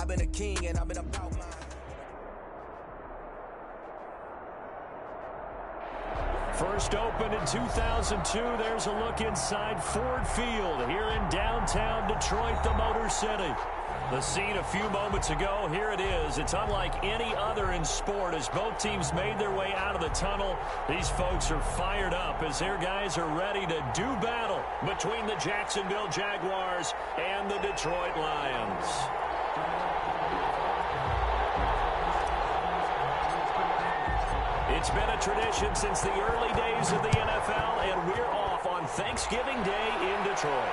been a king and I've been about mine. First opened in 2002. There's a look inside Ford Field here in downtown Detroit, the Motor City. The scene a few moments ago, here it is. It's unlike any other in sport as both teams made their way out of the tunnel. These folks are fired up as their guys are ready to do battle between the Jacksonville Jaguars and the Detroit Lions. It's been a tradition since the early days of the NFL, and we're off on Thanksgiving Day in Detroit.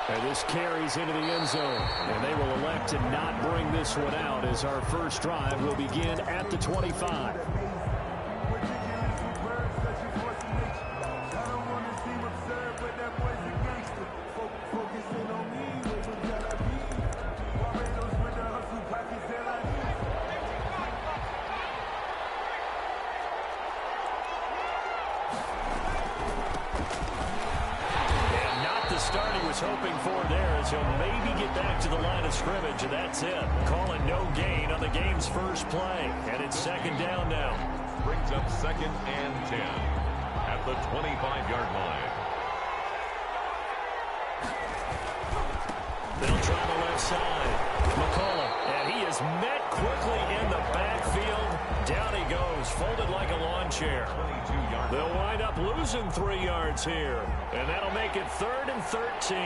And this carries into the end zone, and they will elect to not bring this one out as our first drive will begin at the 25. Hoping for there as he'll maybe get back to the line of scrimmage, and that's it. Call it no gain on the game's first play, and it's second down now. Brings up 2nd and 10 at the 25-yard line. They'll try the left side. McCollum, and he is met quickly in the backfield. Down he goes, folded like a lawn chair. They'll wind up losing 3 yards here, and that'll make it 3rd and 13.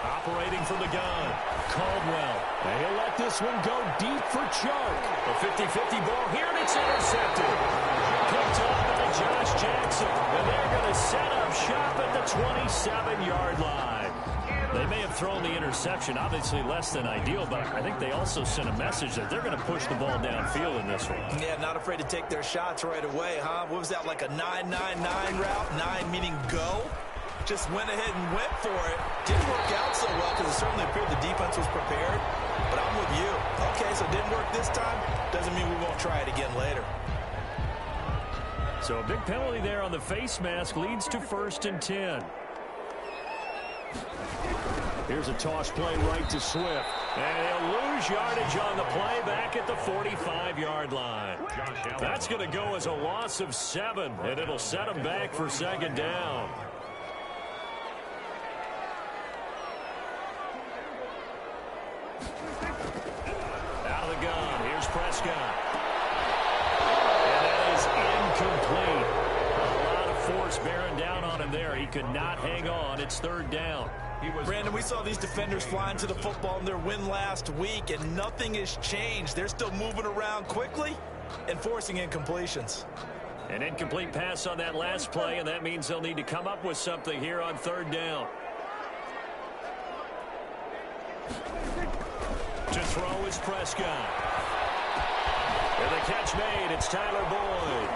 Operating from the gun, Caldwell. And he'll let this one go deep for Chark. A 50-50 ball here, and it's intercepted. Picked off by Josh Jackson, and they're going to set up shop at the 27-yard line. They may have thrown the interception, obviously less than ideal, but I think they also sent a message that they're going to push the ball downfield in this one. Yeah, not afraid to take their shots right away, huh? What was that, like a 9-9-9 route? 9 meaning go? Just went ahead and went for it. Didn't work out so well because it certainly appeared the defense was prepared. But I'm with you. Okay, so it didn't work this time. Doesn't mean we won't try it again later. So a big penalty there on the face mask leads to 1st and 10. Here's a toss play right to Swift. And he'll lose yardage on the play back at the 45-yard line. That's going to go as a loss of 7, and it'll set him back for second down. Out of the gun, here's Prescott. And that is incomplete. A lot of force bearing down on him there. He could not hang on. It's 3rd down. Brandon, we saw these defenders flying to the football in their win last week, and nothing has changed. They're still moving around quickly and forcing incompletions. An incomplete pass on that last play, and that means they'll need to come up with something here on 3rd down. To throw is Prescott. And the catch made, it's Tyler Boyd.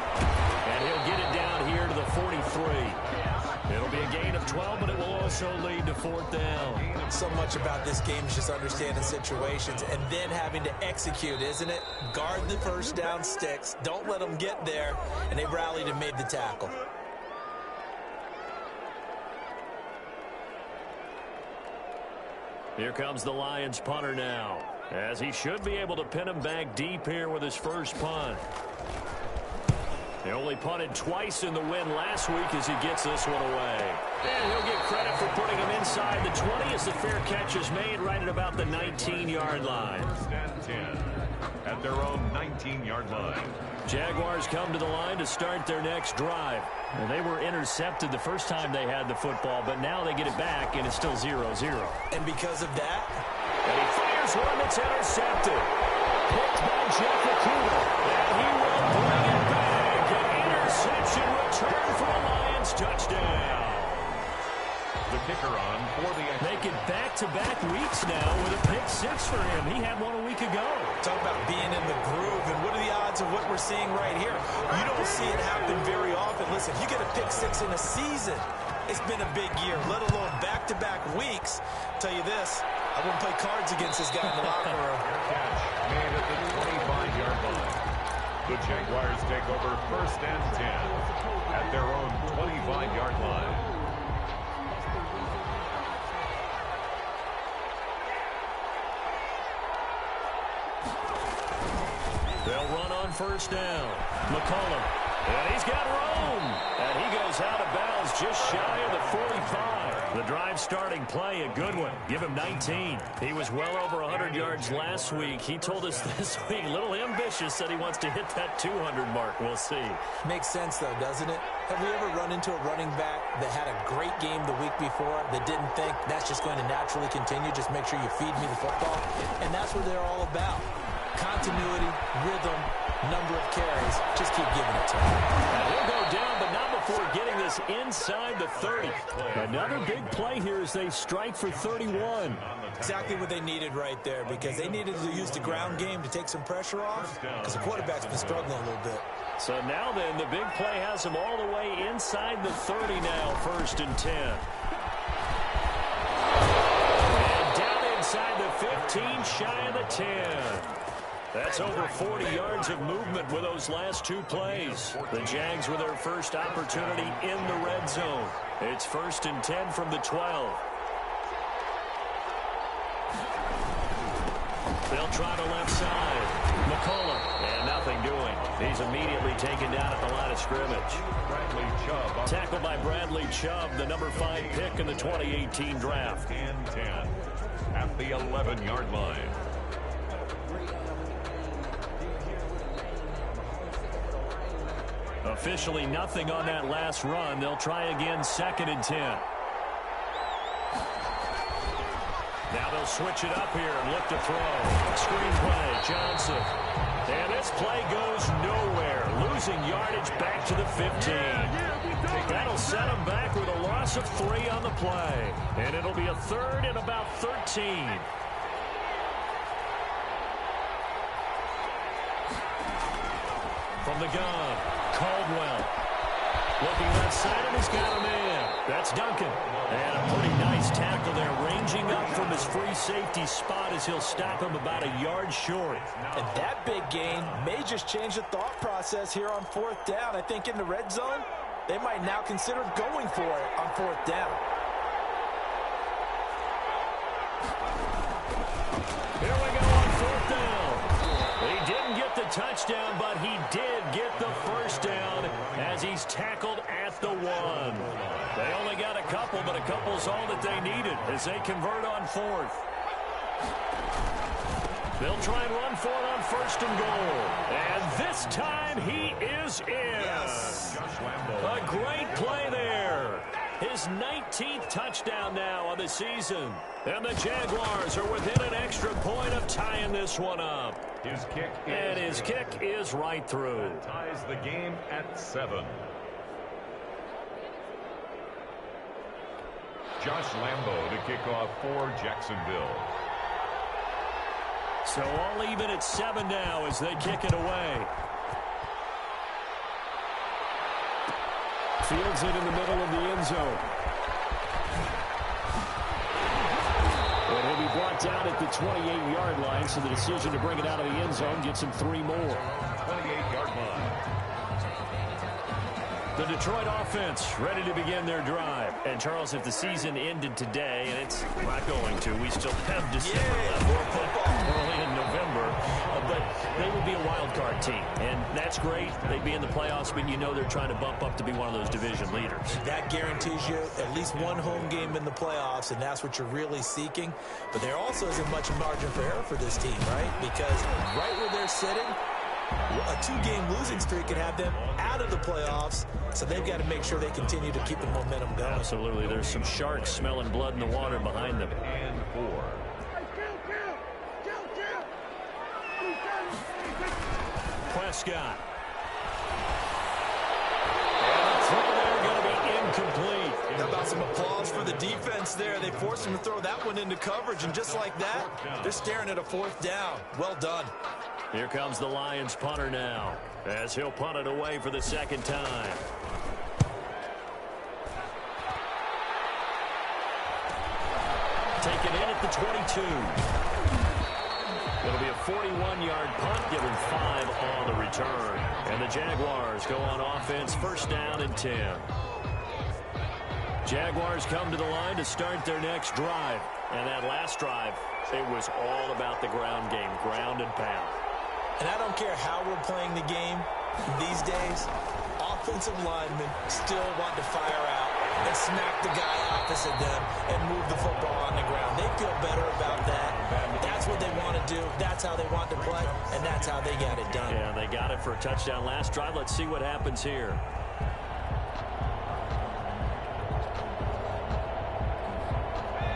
And he'll get it down here to the 43. It'll be a gain of 12, but it will also lead to 4th down. So much about this game is just understanding situations and then having to execute, isn't it? Guard the first down sticks. Don't let them get there. And they rallied and made the tackle. Here comes the Lions punter now, as he should be able to pin him back deep here with his first punt. They only punted twice in the win last week as he gets this one away. And he'll get credit for putting him inside the 20 as the fair catch is made right at about the 19-yard line. 1st and 10 at their own 19-yard line. Jaguars come to the line to start their next drive. And they were intercepted the first time they had the football, but now they get it back, and it's still 0-0. And because of that? And he fires one that's intercepted. Picked by Jeff Okuda. And he will bring it back. An interception return for a Lions touchdown. The kicker on for the Make it back-to-back weeks now with a pick 6 for him. He had one a week ago. Talk about being in the groove, and what are the odds of what we're seeing right here? You don't see it happen very often. Listen, you get a pick 6 in a season. It's been a big year, let alone back-to-back weeks. I'll tell you this, I wouldn't play cards against this guy in the locker room. catch made at the 25-yard line. The Jaguars take over 1st and 10 at their own 25-yard line. They'll run on first down. McCollum. And he's got room. And he goes out of bounds just shy of the 45. The drive starting play, a good one. Give him 19. He was well over 100 yards last week. He told us this week, a little ambitious, said he wants to hit that 200 mark. We'll see. Makes sense, though, doesn't it? Have we ever run into a running back that had a great game the week before that didn't think that's just going to naturally continue? Just make sure you feed me the football. And that's what they're all about. Continuity, rhythm, number of carries. Just keep giving it to him. He'll go down, but not before getting this inside the 30. Another big play here as they strike for 31. Exactly what they needed right there, because they needed to use the ground game to take some pressure off, because the quarterback's been struggling a little bit. So now then, the big play has them all the way inside the 30 now, 1st and 10. And down inside the 15, shy of the 10. That's over 40 yards of movement with those last two plays. The Jags with their first opportunity in the red zone. It's 1st and 10 from the 12. They'll try the left side. McCollum, and nothing doing. He's immediately taken down at the line of scrimmage. Bradley Chubb. Tackled by Bradley Chubb, the number 5 pick in the 2018 draft. And 10 at the 11-yard line. Officially nothing on that last run. They'll try again, 2nd and 10. Now they'll switch it up here and look to throw. Screenplay, Johnson. And this play goes nowhere. Losing yardage back to the 15. That'll set them back with a loss of 3 on the play. And it'll be a 3rd and about 13. From the gun, Caldwell. Looking left side, and he's got a man. That's Duncan. And a pretty nice tackle there, ranging up from his free safety spot as he'll stop him about a yard short. And that big gain may just change the thought process here on 4th down. I think in the red zone, they might now consider going for it on 4th down. Here we go on 4th down. He didn't get the touchdown, but he did get the first down as he's tackled at the 1. They only got a couple, but a couple's all that they needed as they convert on 4th. They'll try and run for it on 1st and goal. And this time he is in. Yes. A great play there. His 19th touchdown now on the season. And the Jaguars are within an extra point of tying this one up. His kick is right through. That ties the game at 7. Josh Lambo to kick off for Jacksonville. So all even at 7 now as they kick it away. Fields it in the middle of the end zone. And he'll be brought down at the 28-yard line, so the decision to bring it out of the end zone gets him 3 more. 28-yard line. The Detroit offense ready to begin their drive. And, Charles, if the season ended today, and it's not going to, we still have December left, early in November, but they would be a wild card team. And that's great. They'd be in the playoffs, but you know they're trying to bump up to be one of those division leaders. That guarantees you at least one home game in the playoffs, and that's what you're really seeking. But there also isn't much margin for error for this team, right? Because right where they're sitting, a 2-game losing streak could have them out of the playoffs, so they've got to make sure they continue to keep the momentum going. Absolutely. There's some sharks smelling blood in the water behind them. And 4. Prescott. And the throw there going to be incomplete. How about some applause for the defense there? They forced him to throw that one into coverage, and just like that, they're staring at a 4th down. Well done. Here comes the Lions punter now, as he'll punt it away for the 2nd time. Taken in at the 22. It'll be a 41-yard punt, giving 5 on the return. And the Jaguars go on offense, 1st down and 10. Jaguars come to the line to start their next drive. And that last drive, it was all about the ground game, ground and pound. And I don't care how we're playing the game these days, offensive linemen still want to fire out and smack the guy opposite them and move the football on the ground. They feel better about that. That's what they want to do. That's how they want to play, and that's how they got it done. Yeah, they got it for a touchdown last drive. Let's see what happens here.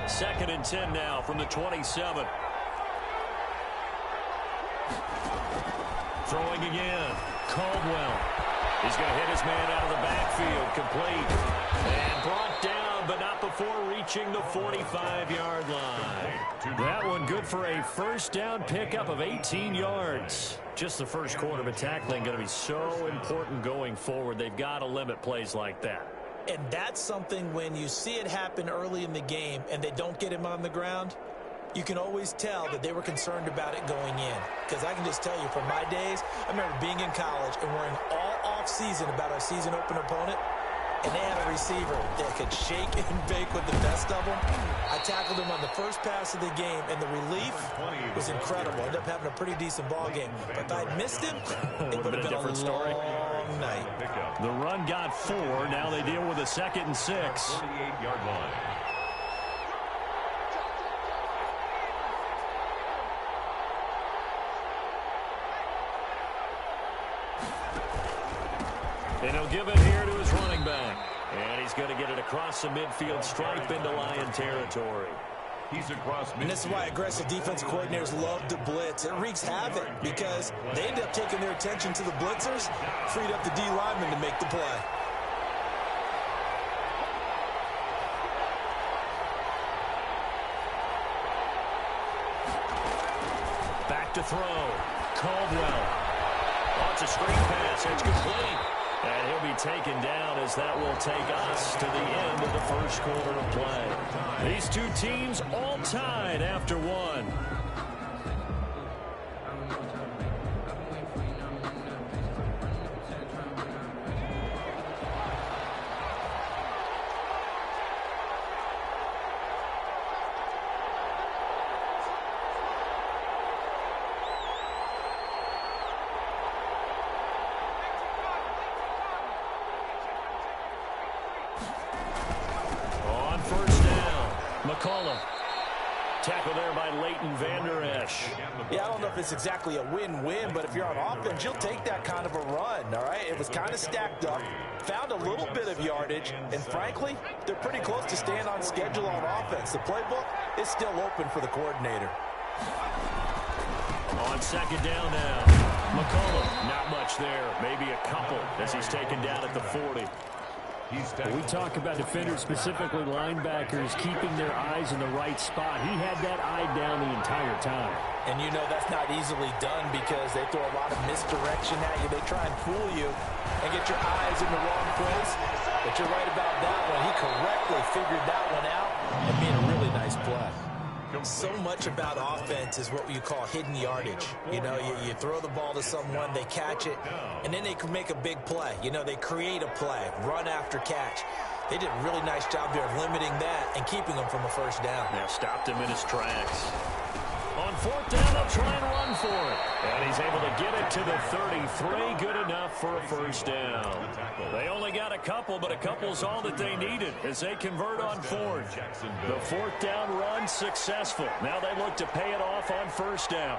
Second and 10 now from the 27. Throwing again. Caldwell. He's going to hit his man out of the backfield. Complete. And brought down, but not before reaching the 45-yard line. That one good for a first down pickup of 18 yards. Just the first quarter, but tackling going to be so important going forward. They've got to limit plays like that. And that's something when you see it happen early in the game and they don't get him on the ground, you can always tell that they were concerned about it going in. Because I can just tell you, from my days, I remember being in college and worrying all off-season about our season opener opponent, and they had a receiver that could shake and bake with the best of them. I tackled him on the first pass of the game, and the relief was incredible. Ended up having a pretty decent ball game. But if I'd missed him, it would have been a different story. Long night. The run got 4. Now they deal with a 2nd and 6. 48-yard line. And he'll give it here to his running back. And he's going to get it across the midfield stripe into Lion territory. He's across midfield. And this is why aggressive defensive coordinators love to blitz. It wreaks havoc because they end up taking their attention to the blitzers, freed up the D lineman to make the play. Back to throw. Caldwell. Wants a screen pass. It's complete. And he'll be taken down as that will take us to the end of the first quarter of play. These two teams all tied after one. Tackle there by Leighton Vander Esch. Yeah, I don't know if it's exactly a win-win, but if you're on offense, you'll take that kind of a run, all right? It was kind of stacked up, found a little bit of yardage, and frankly, they're pretty close to staying on schedule on offense. The playbook is still open for the coordinator. On second down now. McCollum, not much there. Maybe a couple as he's taken down at the 40. We talk about defenders, specifically linebackers, keeping their eyes in the right spot. He had that eye down the entire time. And you know that's not easily done because they throw a lot of misdirection at you. They try and fool you and get your eyes in the wrong place. But you're right about that one. He correctly figured that one out and made a really nice play. So much about offense is what you call hidden yardage. You know, you throw the ball to someone, they catch it, and then they can make a big play. You know, they create a play, run after catch. They did a really nice job there of limiting that and keeping them from a first down. Now stopped him in his tracks. On fourth down, they'll try and run for it. And he's able to get it to the 33. Good enough for a first down. They only got a couple, but a couple's all that they needed as they convert on fourth. The fourth down run successful. Now they look to pay it off on first down.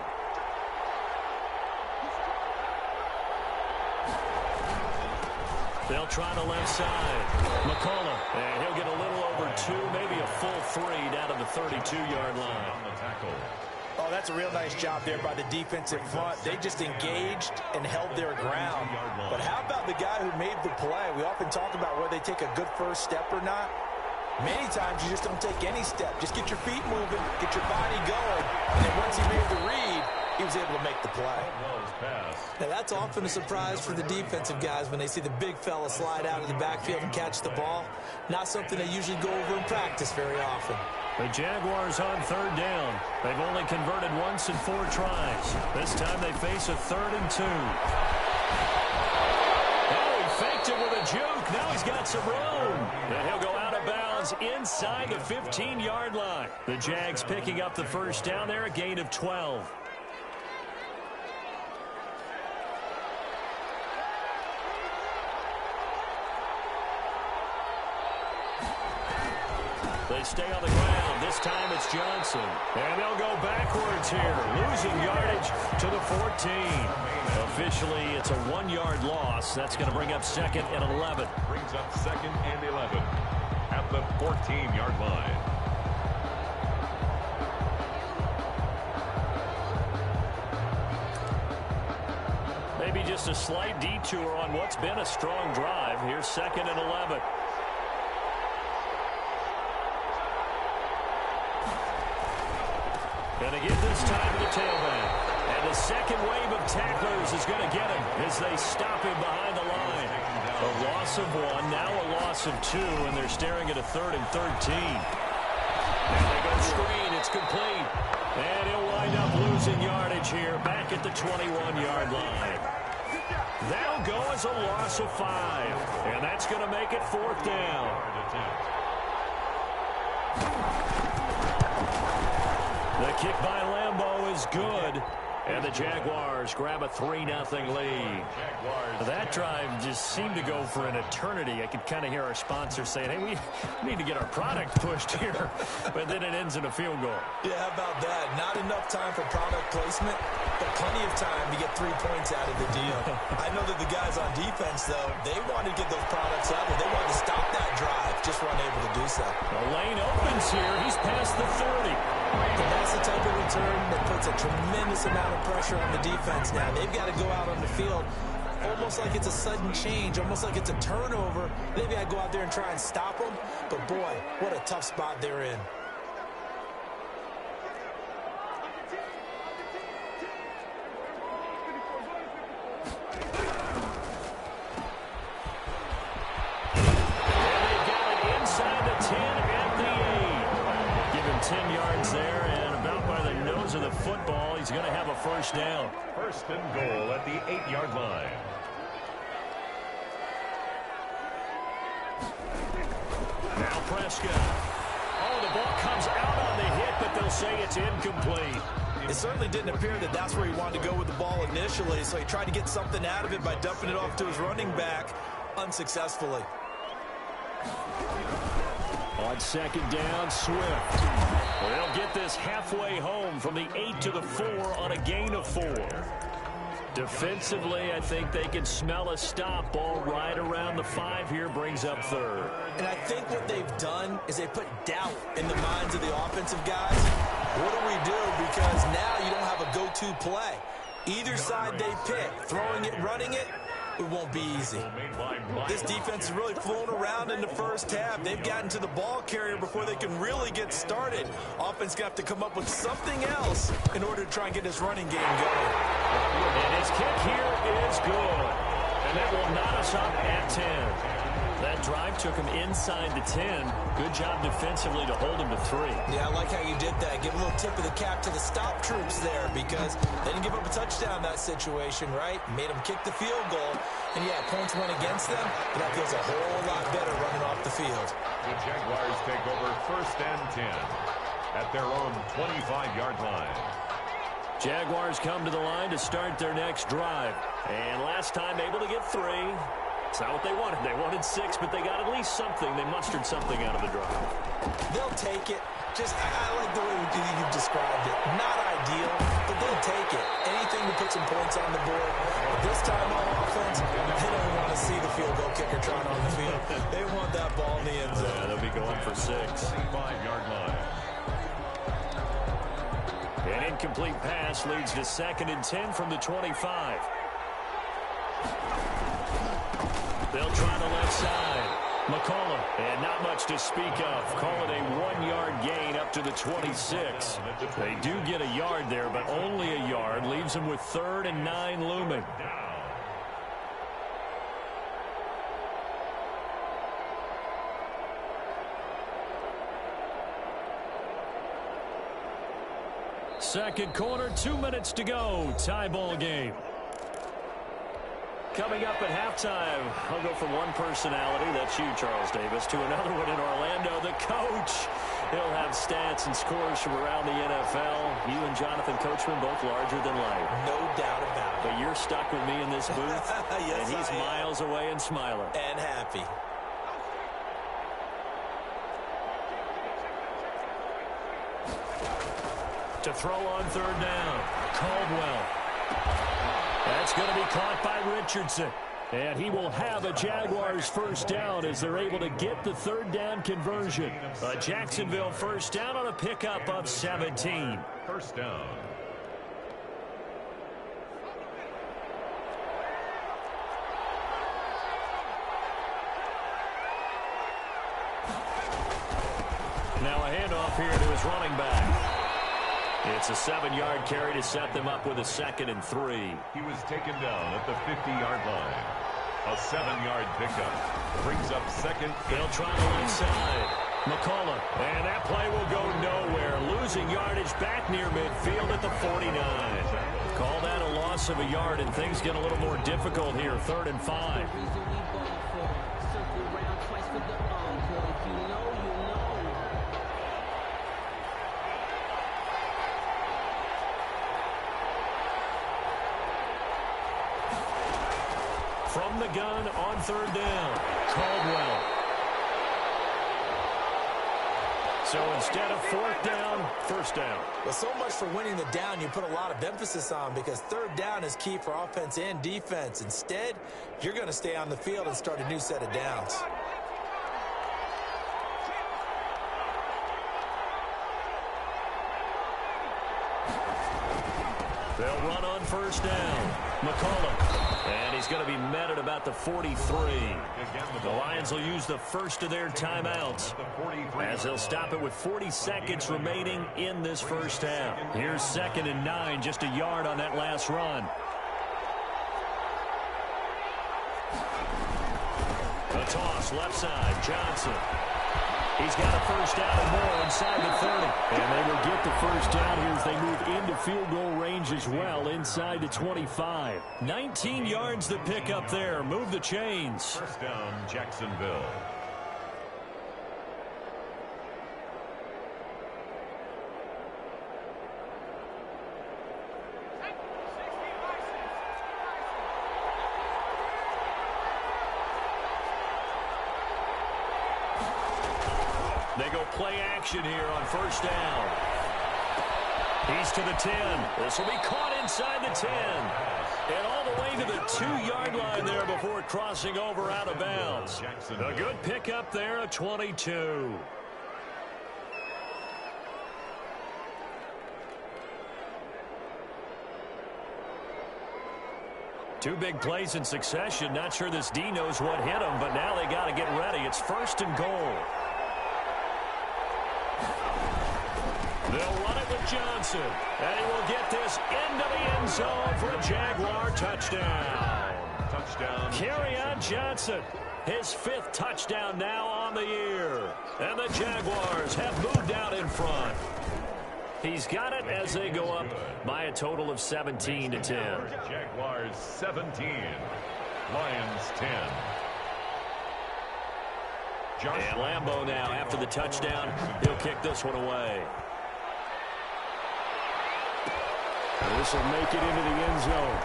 They'll try the left side. McCollum, and he'll get a little over 2, maybe a full 3 down to the 32-yard line. Oh, that's a real nice job there by the defensive front. They just engaged and held their ground. But how about the guy who made the play? We often talk about whether they take a good first step or not. Many times you just don't take any step. Just get your feet moving, get your body going. And then once he made the read, he was able to make the play. Now, that's often a surprise for the defensive guys when they see the big fella slide out of the backfield and catch the ball. Not something they usually go over in practice very often. The Jaguars on third down. They've only converted once in 4 tries. This time they face a 3rd and 2. Oh, he faked it with a juke. Now he's got some room. And he'll go out of of bounds inside the 15-yard line. The Jags picking up the first down there, a gain of 12. They stay on the ground. This time it's Johnson. And they'll go backwards here, losing yardage to the 14. Officially, it's a 1-yard loss. That's going to bring up 2nd and 11. Brings up 2nd and 11 at the 14-yard line. Maybe just a slight detour on what's been a strong drive. Here's 2nd and 11. And again this time to the tailback. And the second wave of tacklers is going to get him as they stop him behind the line. A loss of 1, now a loss of 2, and they're staring at a 3rd and 13. And they go screen, it's complete. And he'll wind up losing yardage here back at the 21-yard line. That'll go as a loss of 5. And that's going to make it 4th down. The kick by Lambeau is good. And the Jaguars grab a 3-0 lead. That drive just seemed to go for an eternity. I could kind of hear our sponsor saying, hey, we need to get our product pushed here. But then it ends in a field goal. Yeah, how about that? Not enough time for product placement, but plenty of time to get 3 points out of the deal. I know that the guys on defense, though, they wanted to get those products out, but they wanted to stop that drive, just weren't able to do so. The lane opens here. He's past the 30. And that's the type of return that puts a tremendous amount of pressure on the defense now. They've got to go out on the field almost like it's a sudden change, almost like it's a turnover. Maybe I go out there and try and stop them, but boy, what a tough spot they're in. And they've got it inside the 10 at the 8. Give him 10 yards there, and about by the nose of the football, he's going to have a first down. 1st and goal at the 8-yard line. Now Prescott. Oh, the ball comes out on the hit, but they'll say it's incomplete. It certainly didn't appear that that's where he wanted to go with the ball initially, so he tried to get something out of it by dumping it off to his running back unsuccessfully. On 2nd down, Swift. They'll get this halfway home from the 8 to the 4 on a gain of 4. Defensively, I think they can smell a stop. Ball right around the 5 here, brings up 3rd. And I think what they've done is they put doubt in the minds of the offensive guys. What do we do? Because now you don't have a go-to play. Either side they pick, throwing it, running it, it won't be easy. This defense has really flown around in the first half. They've gotten to the ball carrier before they can really get started. Offense got to come up with something else in order to try and get this running game going. And his kick here is good. And that will knot us up at 10. That drive took him inside the 10. Good job defensively to hold him to 3. Yeah, I like how you did that. Give a little tip of the cap to the stop troops there because they didn't give up a touchdown in that situation, right? Made them kick the field goal. And, yeah, points went against them, but that feels a whole lot better running off the field. The Jaguars take over 1st and 10 at their own 25-yard line. Jaguars come to the line to start their next drive. And last time able to get 3. It's not what they wanted. They wanted 6, but they got at least something. They mustered something out of the drive. They'll take it. Just, I like the way you described it. Not ideal, but they'll take it. Anything to put some points on the board. But this time on offense, they don't want to see the field goal kicker trying on the field. They want that ball in the end zone. Yeah, they'll be going for 6. 5-yard line. An incomplete pass leads to 2nd and 10 from the 25. They'll try the left side. McCollum, and not much to speak of. Call it a 1-yard gain up to the 26. They do get a yard there, but only a yard. Leaves them with 3rd and 9 looming. Second quarter, 2 minutes to go. Tie ball game. Coming up at halftime, I'll go from one personality, that's you, Charles Davis, to another one in Orlando, the coach. He'll have stats and scores from around the NFL. You and Jonathan Coachman both larger than life. No doubt about it. But you're stuck with me in this booth, yes, and he's miles away and smiling. And happy. To throw on third down, Caldwell. That's going to be caught by Richardson. And he will have a Jaguars first down as they're able to get the third down conversion. A Jacksonville first down on a pickup of 17. First down. Now a handoff here to his running back. It's a 7-yard carry to set them up with a 2nd and 3. He was taken down at the 50-yard line. A 7-yard pickup brings up 2nd. They'll try the left side. McCullough. And that play will go nowhere. Losing yardage back near midfield at the 49. Call that a loss of a yard, and things get a little more difficult here. 3rd and 5. From the gun on 3rd down, Caldwell. So instead of 4th down, first down. Well, so much for winning the down you put a lot of emphasis on, because 3rd down is key for offense and defense. Instead, you're going to stay on the field and start a new set of downs. They'll run on first down. McCullough. And he's going to be met at about the 43. The Lions will use the first of their timeouts as they'll stop it with 40 seconds remaining in this first half. Here's 2nd and 9, just a yard on that last run. A toss left side, Johnson. He's got a first down and more inside the 30. And they will get the first down here as they move into field goal range as well inside the 25. 19 yards to pick up there. Move the chains. First down, Jacksonville. They go play action here on first down. He's to the 10. This will be caught inside the 10. And all the way to the 2-yard line there before crossing over out of bounds. A good pickup there of 22. Two big plays in succession. Not sure this D knows what hit him, but now they got to get ready. It's 1st and goal. They'll run it with Johnson. And he will get this into the end zone for a Jaguar touchdown. Touchdown. Kerryon Johnson. His 5th touchdown now on the year. And the Jaguars have moved out in front. He's got it as they go up by a total of 17-10. Jaguars 17. Lions 10. And Lambeau now, after the touchdown, he'll kick this one away. This will make it into the end zone.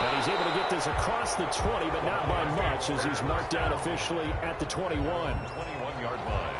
And he's able to get this across the 20, but not by much, as he's marked down officially at the 21. 21-yard line.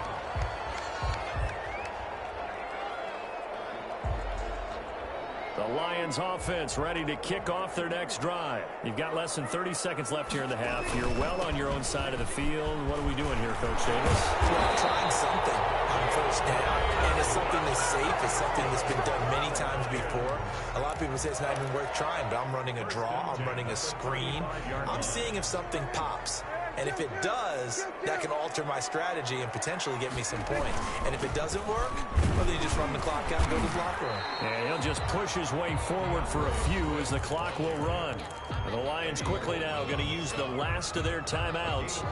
The Lions offense ready to kick off their next drive. You've got less than 30 seconds left here in the half. You're well on your own side of the field. What are we doing here, Coach Davis? Well, trying something on first down. And it's something that's safe. It's something that's been done many times before. A lot of people say it's not even worth trying, but I'm running a draw. I'm running a screen. I'm seeing if something pops. And if it does, that can alter my strategy and potentially get me some points. And if it doesn't work, well, then you just run the clock out and go to the locker room. And he'll just push his way forward for a few as the clock will run. And the Lions quickly now going to use the last of their timeouts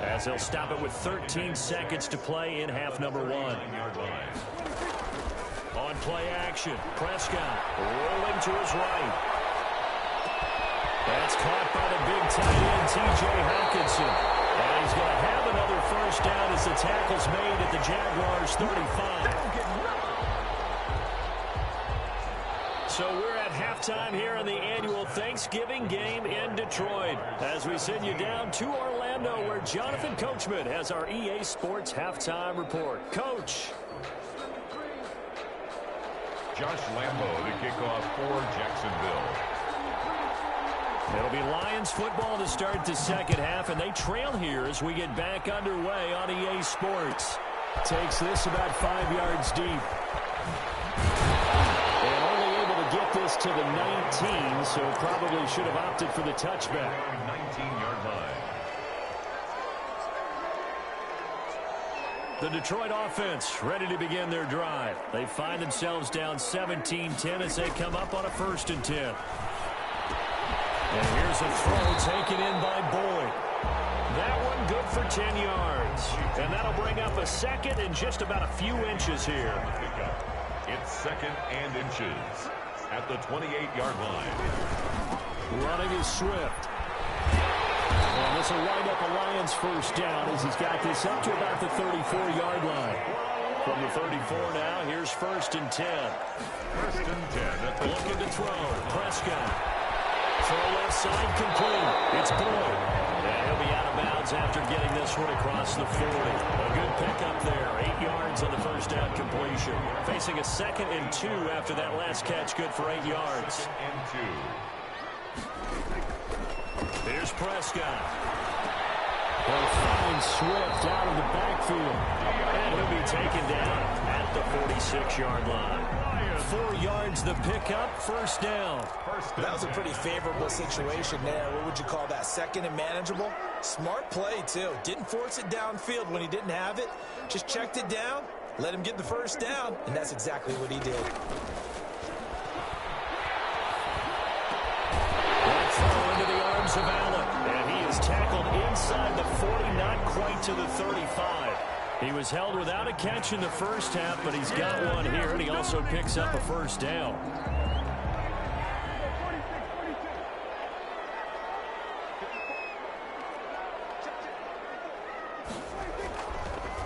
as they'll stop it with 13 seconds to play in half number 1. On play action, Prescott rolling to his right. That's caught by the big tight end, T.J. Hawkinson. And he's going to have another first down as the tackle's made at the Jaguars' 35. So we're at halftime here in the annual Thanksgiving game in Detroit as we send you down to Orlando where Jonathan Coachman has our EA Sports halftime report. Coach. Josh Lambo to kick off for Jacksonville. It'll be Lions football to start the second half, and they trail here as we get back underway on EA Sports. Takes this about 5 yards deep. And only able to get this to the 19, so probably should have opted for the touchback. 19-yard line. The Detroit offense ready to begin their drive. They find themselves down 17-10 as they come up on a 1st and 10. And here's a throw taken in by Boyd. That one good for 10 yards. And that'll bring up a second and just about a few inches here. It's 2nd and inches at the 28-yard line. Running is Swift. And this will wind up a Lions first down as he's got this up to about the 34-yard line. From the 34 now, here's 1st and 10. 1st and 10. Looking to throw. Prescott. Throw left side complete. It's Boyd. And he'll be out of bounds after getting this one across the 40. A good pickup there. 8 yards on the first down completion. Facing a 2nd and 2 after that last catch. Good for 8 yards. And 2. Here's Prescott. They'll find Swift out of the backfield. And he'll be taken down at the 46-yard line. 4 yards the pickup, first down. That was a pretty favorable situation there. What would you call that? 2nd and manageable? Smart play, too. Didn't force it downfield when he didn't have it. Just checked it down, let him get the first down, and that's exactly what he did. That throw into the arms of Allen. And he is tackled inside the 40, not quite to the 35. He was held without a catch in the first half, but he's got one here, and he also picks up a first down.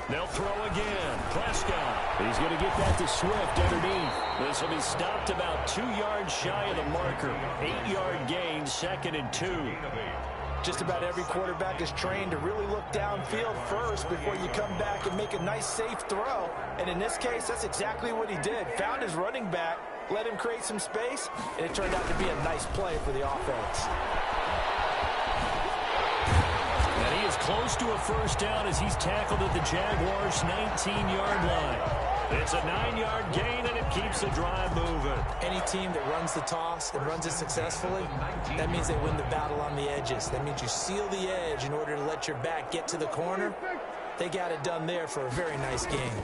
They'll throw again. Prescott. He's going to get that to Swift underneath. This will be stopped about 2 yards shy of the marker. 8-yard gain, 2nd and 2. Just about every quarterback is trained to really look downfield first before you come back and make a nice, safe throw. And in this case, that's exactly what he did. Found his running back, let him create some space, and it turned out to be a nice play for the offense. And he is close to a first down as he's tackled at the Jaguars' 19-yard line. It's a 9-yard gain, and it keeps the drive moving. Any team that runs the toss and runs it successfully, that means they win the battle on the edges. That means you seal the edge in order to let your back get to the corner. They got it done there for a very nice game.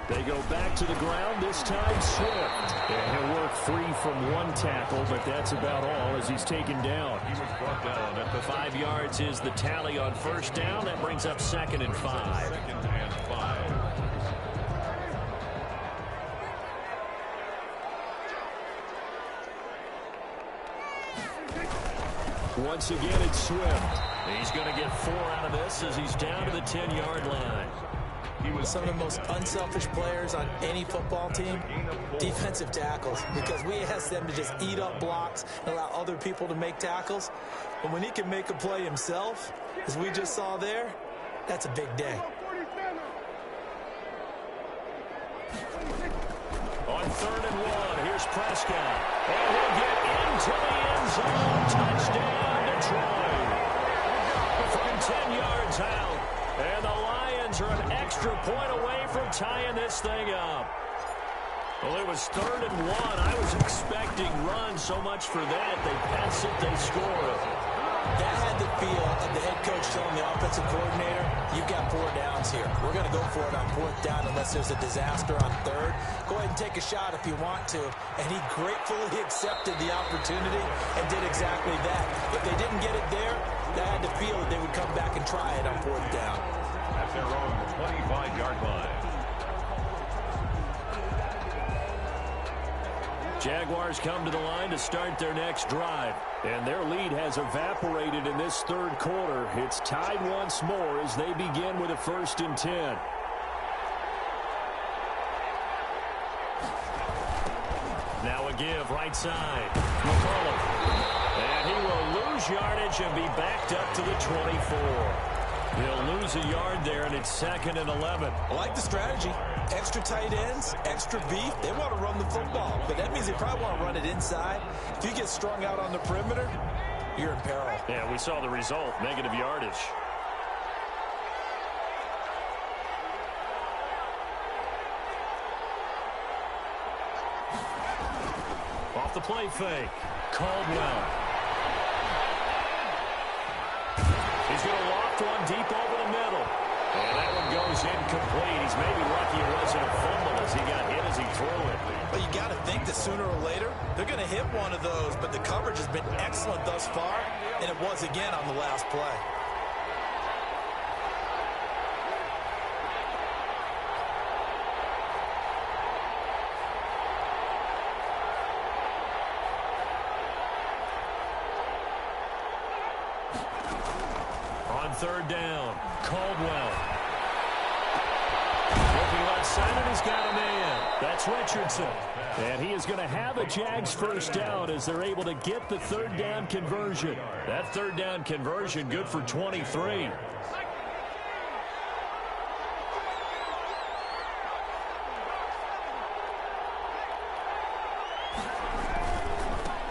They go back to the ground, this time Swift. And he'll work free from one tackle, but that's about all as he's taken down. He was brought down at the 5 yards is the tally on first down. That brings up 2nd and 5. 2nd and 5. Once again, it's Swift. He's going to get 4 out of this as he's down to the 10-yard line. He was some of the most unselfish players on any football team, defensive tackles, because we ask them to just eat up blocks and allow other people to make tackles. But when he can make a play himself, as we just saw there, that's a big day. On 3rd and 1, here's Prescott. And he'll get into the end zone. Touchdown, Detroit. From 10 yards out. And the Lions are an extra point away from tying this thing up. Well, it was 3rd and 1. I was expecting run so much for that. They pass it, they score. That had the feel of the head coach telling the offensive coordinator, you've got 4 downs here. We're going to go for it on 4th down unless there's a disaster on 3rd. Go ahead and take a shot if you want to. And he gratefully accepted the opportunity and did exactly that. If they didn't get it there, they had the feel that they would come back and try it on 4th down. At their own 25-yard line. Jaguars come to the line to start their next drive. And their lead has evaporated in this third quarter. It's tied once more as they begin with a 1st and 10. Now a give right side. McCollum. And he will lose yardage and be backed up to the 24. He'll lose a yard there, and it's 2nd and 11. I like the strategy. Extra tight ends, extra beef. They want to run the football, but that means they probably want to run it inside. If you get strung out on the perimeter, you're in peril. Yeah, we saw the result, negative yardage. Off the play fake. Caldwell. He's going to loft one deep over the middle. And that one goes incomplete. He's maybe lucky it wasn't a fumble as he got hit as he threw it. But you got to think that sooner or later, they're going to hit one of those. But the coverage has been excellent thus far, and it was again on the last play. On 3rd down, Caldwell. Looking left side, and he's got a man. That's Richardson. And he is going to have a Jags 1st down as they're able to get the 3rd down conversion. That 3rd down conversion good for 23.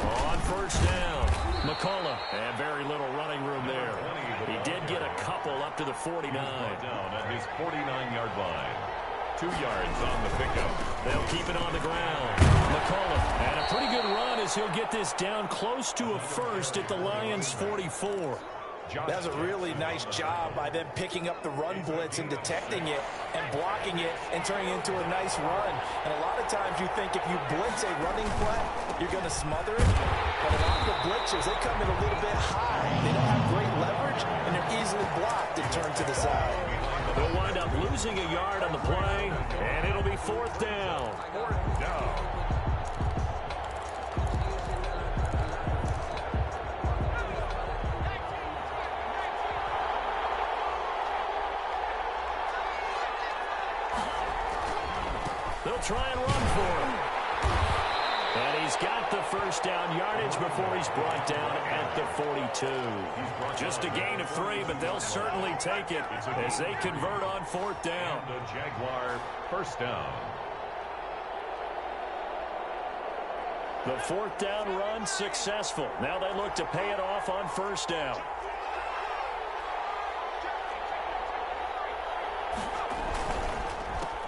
On 1st down, McCullough. And very little running room there. He did get a couple up to the 49. Down at his 49-yard line. 2 yards on the pickup. They'll keep it on the ground. McCullough. And a pretty good run as he'll get this down close to a 1st at the Lions' 44. That was a really nice job by them picking up the run blitz and detecting it and blocking it and turning it into a nice run. And a lot of times you think if you blitz a running play, you're going to smother it. But a lot of the blitzers, they come in a little bit high. They don't have great leverage, and they're easily blocked and turned to the side. They'll wind up losing a yard on the play, and it'll be 4th down. 4th down. They'll try and run for him. And he's got the 1st down yardage before he's brought down at the 42. Just a gain of 3, but they'll certainly take it as they convert on 4th down. The Jaguar 1st down. The 4th down run successful. Now they look to pay it off on 1st down.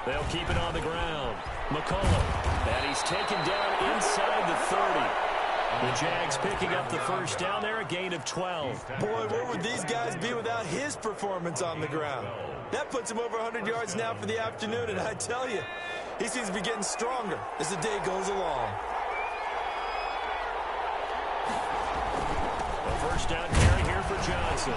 They'll keep it on the ground. McCullough. And he's taken down inside the 30. The Jags picking up the 1st down there, a gain of 12. Boy, where would these guys be without his performance on the ground? That puts him over 100 yards now for the afternoon, and I tell you, he seems to be getting stronger as the day goes along. A 1st down carry here for Johnson.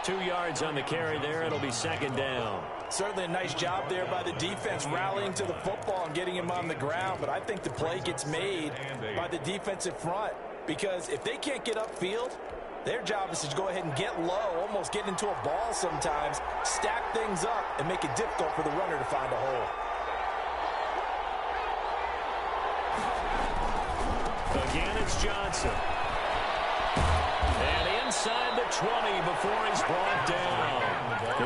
2 yards on the carry there. It'll be 2nd down. Certainly a nice job there by the defense rallying to the football and getting him on the ground, but I think the play gets made by the defensive front because if they can't get upfield, their job is to go ahead and get low, almost get into a ball sometimes, stack things up, and make it difficult for the runner to find a hole. Again, it's Johnson. And inside the 20 before he's brought down.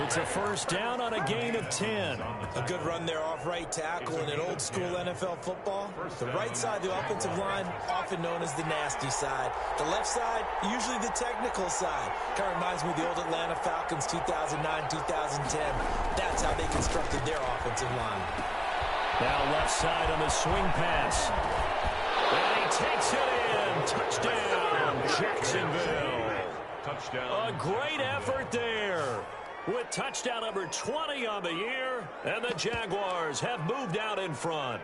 It's a 1st down on a gain of 10. A good run there off right tackle in an old school NFL football. The right side of the offensive line, often known as the nasty side. The left side, usually the technical side. Kind of reminds me of the old Atlanta Falcons 2009, 2010. That's how they constructed their offensive line. Now left side on the swing pass. And he takes it in. Touchdown, Jacksonville. Touchdown. A great effort there. With touchdown number 20 on the year, and the Jaguars have moved out in front.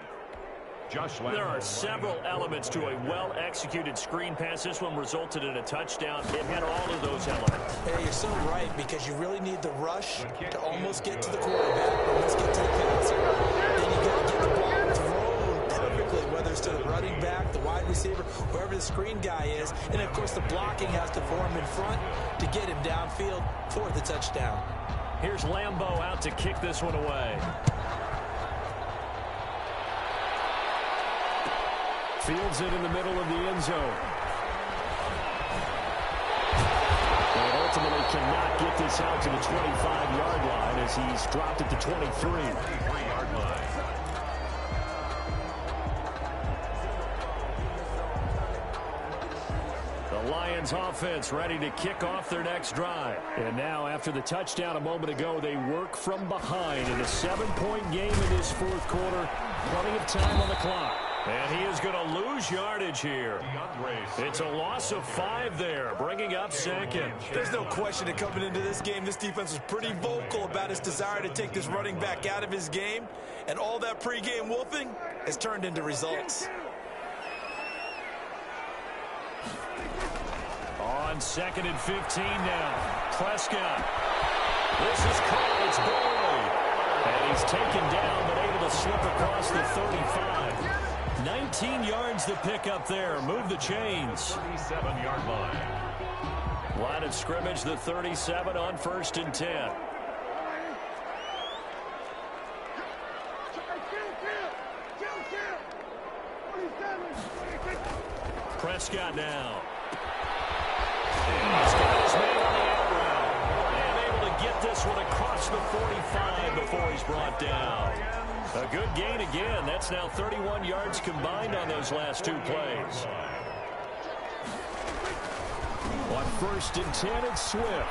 There are several elements to a well-executed screen pass. This one resulted in a touchdown. It had all of those elements. Hey, you're so right, because you really need the rush to almost get to the quarterback, almost get to the passer. Then you got to get the ball thrown perfectly to the running back, the wide receiver, wherever the screen guy is. And, of course, the blocking has to form in front to get him downfield for the touchdown. Here's Lambeau out to kick this one away. Fields it in the middle of the end zone. And ultimately cannot get this out to the 25-yard line as he's dropped it to 23. 23-yard line. The Lions offense ready to kick off their next drive. And now, after the touchdown a moment ago, they work from behind in a 7-point game in this fourth quarter. Plenty of time on the clock. And he is going to lose yardage here. It's a loss of 5 there, bringing up second. There's no question that coming into this game, this defense was pretty vocal about its desire to take this running back out of his game. And all that pregame wolfing has turned into results. On 2nd and 15 now. Prescott. This is caught. It's Boyd. And he's taken down but able to slip across the 35. 19 yards to pick up there. Move the chains. 37-yard line. Line of scrimmage, the 37 on 1st and 10. Prescott now. And he's got his man on the out route. And able to get this one across the 45 before he's brought down. A good gain again. That's now 31 yards combined on those last 2 plays. On 1st and 10, it's Swift. And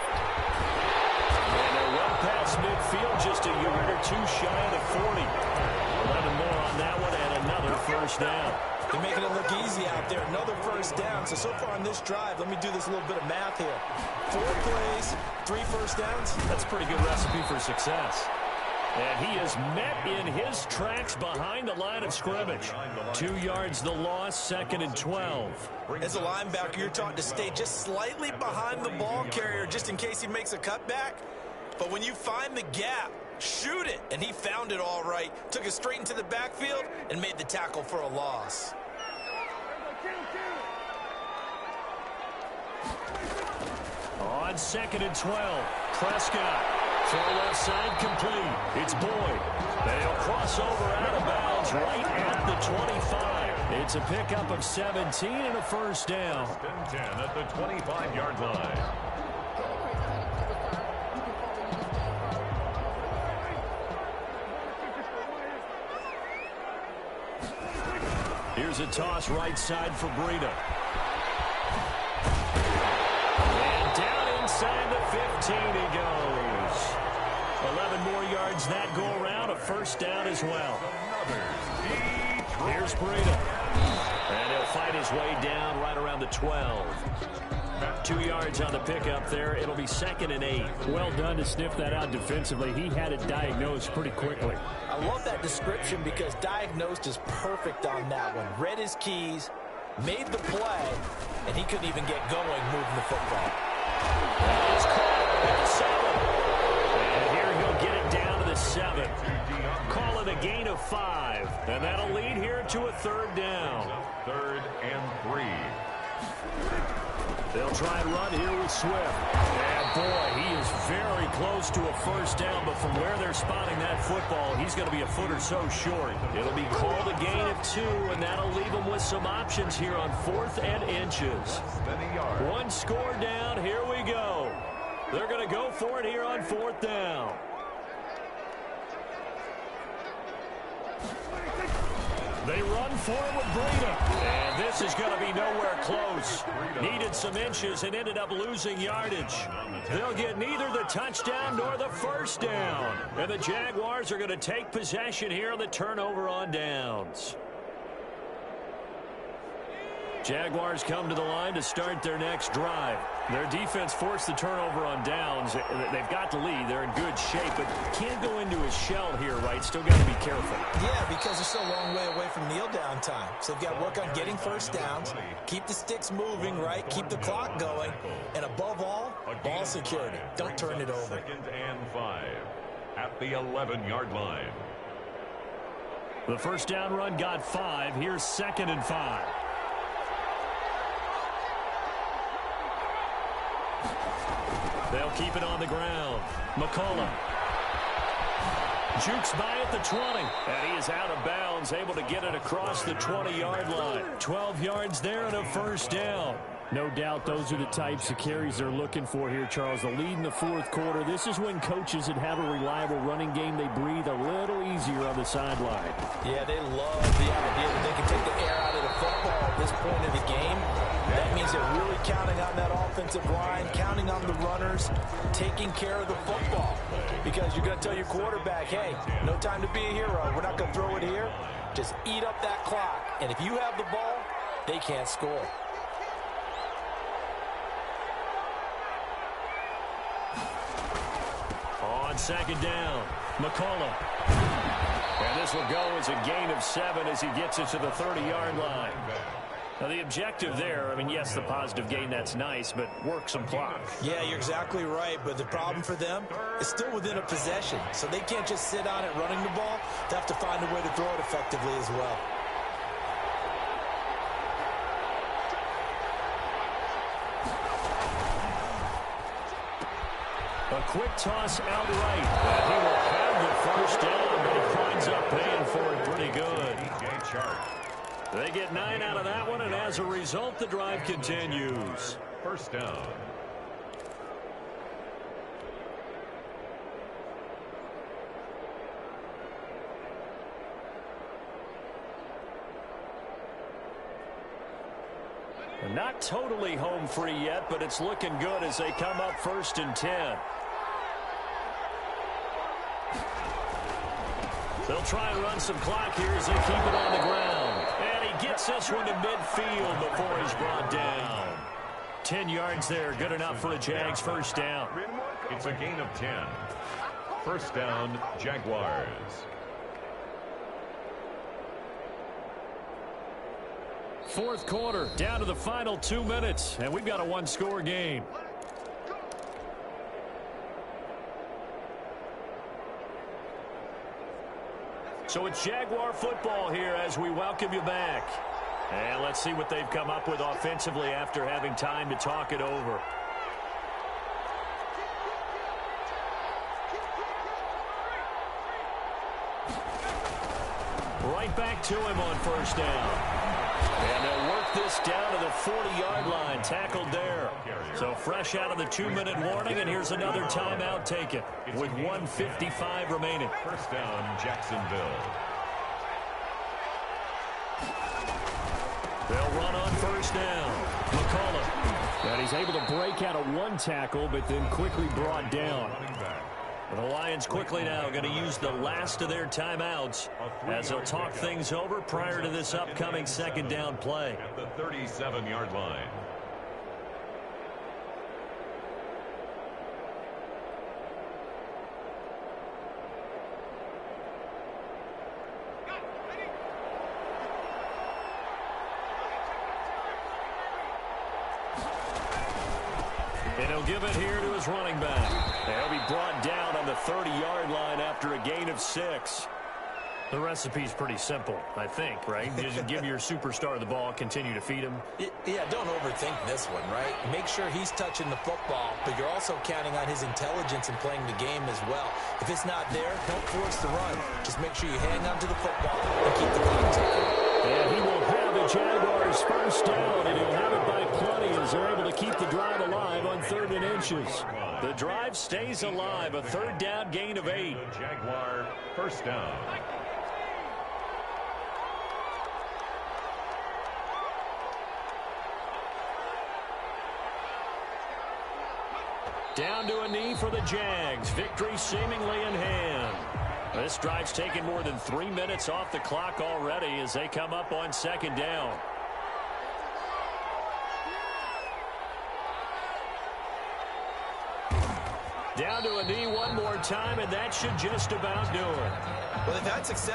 they're well past midfield, just a yard or 2 shy of the 40. 11 more on that one and another first down. They're making it look easy out there. Another first down. So far on this drive, let me do this little bit of math here. 4 plays, 3 first downs. That's a pretty good recipe for success. And he is met in his tracks behind the line of scrimmage. 2 yards the loss, 2nd and 12. As a linebacker, you're taught to stay just slightly behind the ball carrier just in case he makes a cutback. But when you find the gap, shoot it. And he found it all right. Took it straight into the backfield and made the tackle for a loss. On 2nd and 12, Prescott. Throw left side complete. It's Boyd. They'll cross over out of bounds right at the 25. It's a pickup of 17 and a first down. 10 at the 25-yard line. Here's a toss right side for Breida. And down inside the 15 he goes. 11 more yards that go around. A first down as well. Here's Breida. And he'll fight his way down right around the 12. 2 yards on the pickup there. It'll be 2nd and 8. Well done to sniff that out defensively. He had it diagnosed pretty quickly. I love that description because diagnosed is perfect on that one. Read his keys, made the play, and he couldn't even get going moving the football. It's caught at the 7. And here he'll get it down to the 7. Call it a gain of 5. And that'll lead here to a 3rd down. 3rd and 3. They'll try and run here with Swift. And boy, he is very close to a first down, but from where they're spotting that football, he's going to be a foot or so short. It'll be called a gain of 2, and that'll leave him with some options here on 4th and inches. 1 score down, here we go. They're going to go for it here on 4th down. They run forward with Breida. And this is going to be nowhere close. Needed some inches and ended up losing yardage. They'll get neither the touchdown nor the first down. And the Jaguars are going to take possession here on the turnover on downs. Jaguars come to the line to start their next drive. Their defense forced the turnover on downs. They've got the lead. They're in good shape, but can't go into a shell here, right? Still got to be careful. Yeah, because they're still a long way away from kneel down time. So they've got to work on getting first downs, keep the sticks moving, right? Keep the clock going. And above all, ball security. Don't turn it over. 2nd and 5 at the 11-yard line. The first down run got 5. Here's 2nd and 5. They'll keep it on the ground. McCollum jukes by at the 20. And he is out of bounds, able to get it across the 20-yard line. 12 yards there and a first down. No doubt those are the types of carries they're looking for here, Charles. The lead in the fourth quarter. This is when coaches that have a reliable running game, they breathe a little easier on the sideline. Yeah, they love the idea that they can take the air out of the football at this point in the game. That means they're really counting on that offensive line, counting on the runners, taking care of the football. Because you're going to tell your quarterback, hey, no time to be a hero. We're not going to throw it here. Just eat up that clock. And if you have the ball, they can't score. On 2nd down, McCollum. And this will go as a gain of 7 as he gets it to the 30-yard line. Now, the objective there, I mean, yes, the positive gain, that's nice, but work some clock. Yeah, you're exactly right, but the problem for them is still within a possession, so they can't just sit on it running the ball. They have to find a way to throw it effectively as well. A quick toss out right. And he will have the first down, but he climbs up paying for it pretty good. They get 9 out of that one, and as a result, the drive continues. First down. Not totally home free yet, but it's looking good as they come up 1st and 10. They'll try and run some clock here as they keep it on the ground. And he gets this one to midfield before he's brought down. 10 yards there, good enough for a Jags first down. It's a gain of 10. First down, Jaguars. Fourth quarter, down to the final 2 minutes, and we've got a one-score game. So it's Jaguar football here as we welcome you back. And let's see what they've come up with offensively after having time to talk it over. Right back to him on first down. And they'll work this down to the 40-yard line, tackled there. So fresh out of the 2-minute warning, and here's another timeout taken with 1:55 remaining. First down, Jacksonville. They'll run on first down. McCollum. And he's able to break out of one tackle, but then quickly brought down. The Lions quickly now going to use the last of their timeouts as they'll talk things over prior to this upcoming second down play. At the 37-yard line. And he'll give it here to his running back. And he'll be brought down on the 30-yard line after a gain of 6. The recipe's pretty simple, I think, right? Just give your superstar the ball, continue to feed him. Yeah, don't overthink this one, right? Make sure he's touching the football, but you're also counting on his intelligence in playing the game as well. If it's not there, don't force the run. Just make sure you hang on to the football and keep the clock ticking. And he will have the Jaguars first down, and he'll have it by plenty as they're able to keep the drive alive on 3rd and inches. The drive stays alive, a 3rd down gain of 8. The Jaguar first down. Down to a knee for the Jags. Victory seemingly in hand. This drive's taken more than 3 minutes off the clock already as they come up on 2nd down. Down to a knee one more time, and that should just about do it. Well, they've had success.